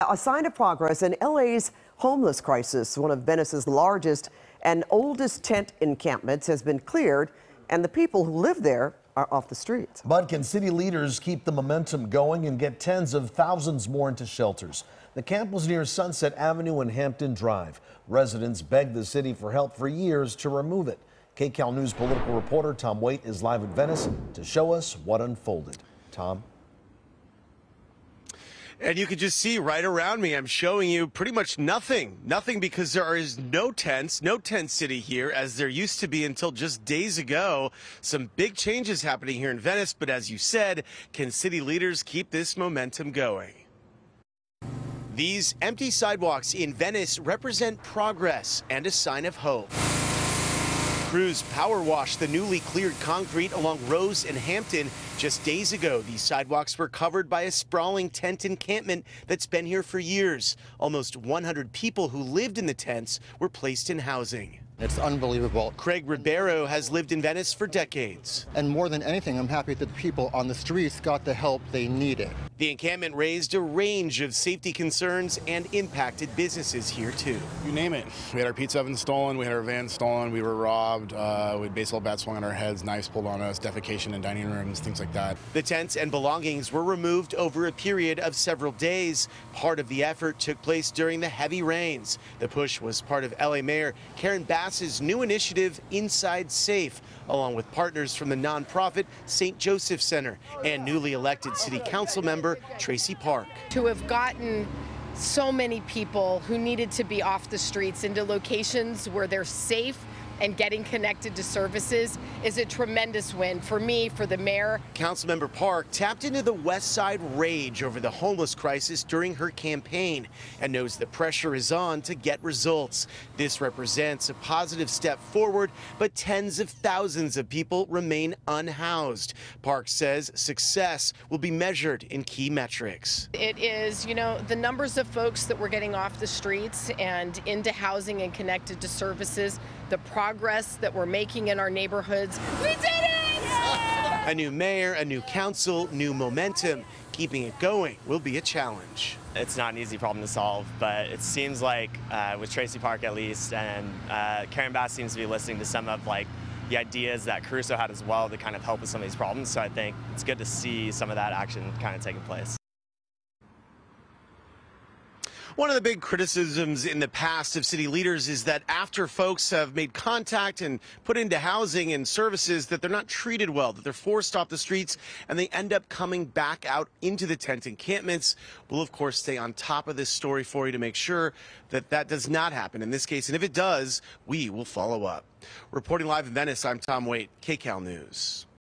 A sign of progress in LA's homeless crisis. One of Venice's largest and oldest tent encampments has been cleared, and the people who live there are off the streets. But can city leaders keep the momentum going and get tens of thousands more into shelters? The camp was near Sunset Avenue and Hampton Drive. Residents begged the city for help for years to remove it. KCAL News political reporter Tom Waite is live at Venice to show us what unfolded. Tom? And you can just see right around me, I'm showing you pretty much nothing. Nothing because there is no tents, no tent city here as there used to be until just days ago. Some big changes happening here in Venice, but as you said, can city leaders keep this momentum going? These empty sidewalks in Venice represent progress and a sign of hope. Crews power washed the newly cleared concrete along Rose and Hampton. Just days ago, these sidewalks were covered by a sprawling tent encampment that's been here for years. Almost 100 people who lived in the tents were placed in housing. It's unbelievable. Craig Ribeiro has lived in Venice for decades. And more than anything, I'm happy that the people on the streets got the help they needed. The encampment raised a range of safety concerns and impacted businesses here too. You name it. We had our pizza oven stolen, we had our van stolen, we were robbed, we had baseball bats swung on our heads, knives pulled on us, defecation in dining rooms, things like that. The tents and belongings were removed over a period of several days. Part of the effort took place during the heavy rains. The push was part of LA Mayor Karen Bass's new initiative, Inside Safe, along with partners from the nonprofit St. Joseph Center and newly elected city council member Tracy Park. To have gotten so many people who needed to be off the streets into locations where they're safe and getting connected to services is a tremendous win for me, for the mayor. Councilmember Park tapped into the West Side rage over the homeless crisis during her campaign and knows the pressure is on to get results. This represents a positive step forward, but tens of thousands of people remain unhoused. Park says success will be measured in key metrics. It is, the numbers of folks that we're getting off the streets and into housing and connected to services, the progress that we're making in our neighborhoods. We did it! A new mayor, a new council, new momentum. Keeping it going will be a challenge. It's not an easy problem to solve, but it seems like with Tracy Park at least, and Karen Bass seems to be listening to some of the ideas that Caruso had as well to kind of help with some of these problems. So I think it's good to see some of that action kind of taking place. One of the big criticisms in the past of city leaders is that after folks have made contact and put into housing and services, that they're not treated well, that they're forced off the streets, and they end up coming back out into the tent encampments. We'll, of course, stay on top of this story for you to make sure that that does not happen in this case. And if it does, we will follow up. Reporting live in Venice, I'm Tom Waite, KCAL News.